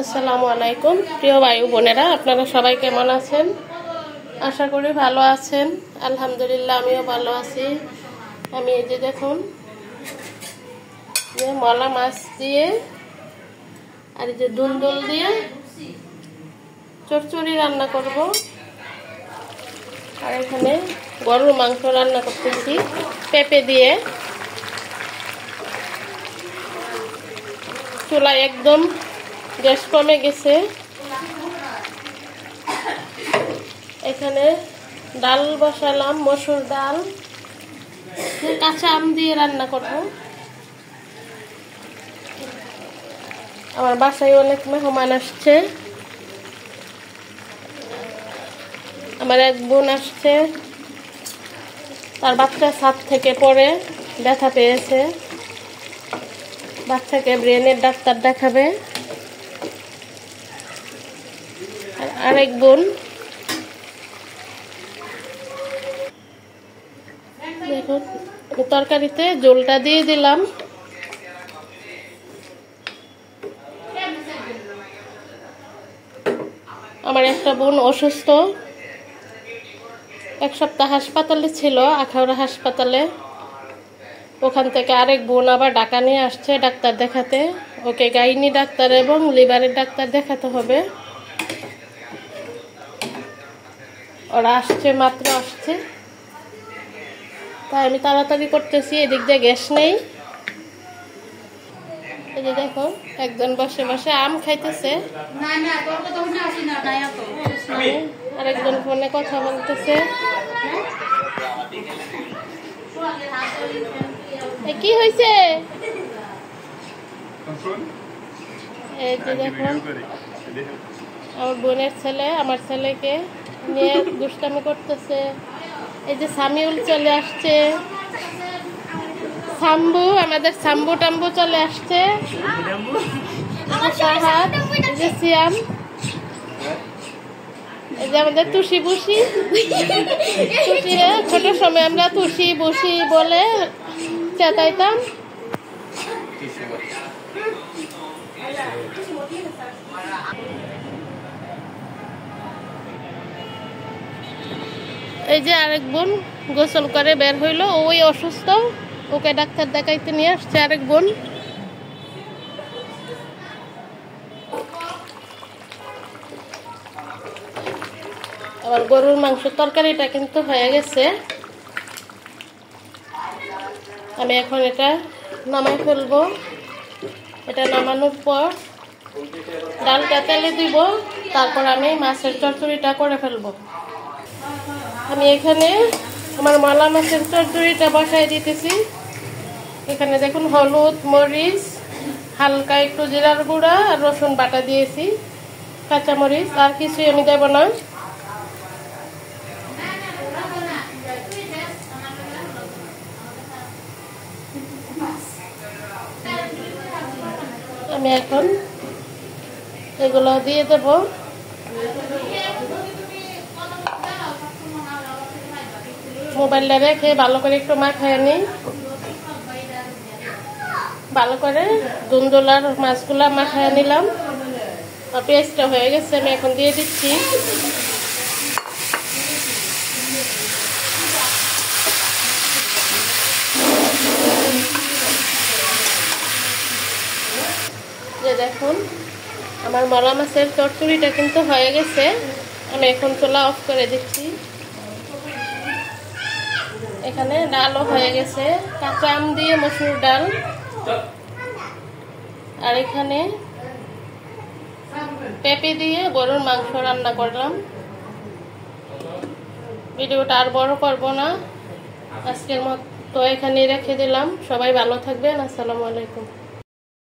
আসসালামু আলাইকুম প্রিয় ভাই বোনেরা, আপনারা সবাই কেমন আছেন? আশা করি ভালো আছেন। আলহামদুলিল্লাহ আমিও ভালো আছি। আমি এই যে দেখুন মলা মাছ দিয়ে আর এই যে দুন্দুল দিয়ে চচ্চড়ি রান্না করব। আর এখানে গরুর মাংস রান্না করতেছি পেঁপে দিয়ে। চুলায় একদম গ্যাস কমে গেছে। এখানে ডাল বসালাম, মসুর ডাল, কাঁচা আম দিয়ে রান্না করব। আমার বাসায় অনেক মেহমান আসছে। আমার এক বোন আসছে, তার বাচ্চা ছাদ থেকে পড়ে ব্যথা পেয়েছে, বাচ্চাকে ব্রেনের ডাক্তার দেখাবে। আরেক বোন দেখুন তরকারিতে ঝোলটা দিয়ে দিলাম। আমার একটা বোন অসুস্থ, এক সপ্তাহ হাসপাতালে ছিল, আখাউড়া হাসপাতালে। ওখান থেকে আরেক বোন আবার ঢাকা নিয়ে আসছে ডাক্তার দেখাতে। ওকে গাইনি ডাক্তার এবং লিভারের ডাক্তার দেখাতে হবে। ওরা আসছে, মাত্র আসছে, তাই আমি তাড়াতাড়ি করতেছি। এদিক দিয়ে গ্যাস নেই। এই যে দেখো একজন বসে বসে আম খাইতেছে, আরেকজন ফোনে কথা বলতেছে। কি হয়েছে? এই যে দেখো আমার বোনের ছেলে আমার ছেলেকে নিয়ে দুষ্টামি করতেছে। এই যে সামিউল চলে আসছে, সাম্বু, আমাদের সাম্বু টাম্বু চলে আসছে, সাহাদ, এই যে সিয়াম, এই যে আমাদের তুষি বুসি। ছোট সময় আমরা তুষি বুসি বলে চেতাইতাম। এই যে আরেক বোন গোসল করে বের হইলো, ওই অসুস্থ, ওকে ডাক্তার দেখাইতে নিয়ে আসছে আরেক বোন। আবার গরুর মাংস তরকারিটা কিন্তু হয়ে গেছে। আমি এখন এটা নামাই ফেলবো। এটা নামানোর পর ডালটা তেলে দিব, তারপর আমি মাছের চচ্চড়িটা করে ফেলবো। আমি এখানে আমার মলা মাছের চচ্চড়িটা বসাই দিতেছি। এখানে দেখুন হলুদ, মরিচ, হালকা একটু জিরার গুঁড়া আর রসুন বাটা দিয়েছি, কাঁচামরিচ, আর কিছুই আমি দেব না। আমি এখন এগুলো দিয়ে দেব। মোবাইলটা রেখে ভালো করে একটু মাখায় নিই। ভালো করে দুন্দুলার মাছগুলা মাখায় নিলাম। পেস্টটা হয়ে গেছে, আমি এখন দিয়ে দিচ্ছি। যে দেখুন আমার মলা মাছের চচ্চড়িটা কিন্তু হয়ে গেছে। আমি এখন চুলা অফ করে দিচ্ছি। এখানে ডালও হয়ে গেছে, কাঁচা আম দিয়ে মসুর ডাল। আর এখানে পেঁপে দিয়ে গরুর মাংস রান্না করলাম। ভিডিওটা আর বড় করব না, আজকের মতো এখানেই রেখে দিলাম। সবাই ভালো থাকবেন। আসসালামু আলাইকুম।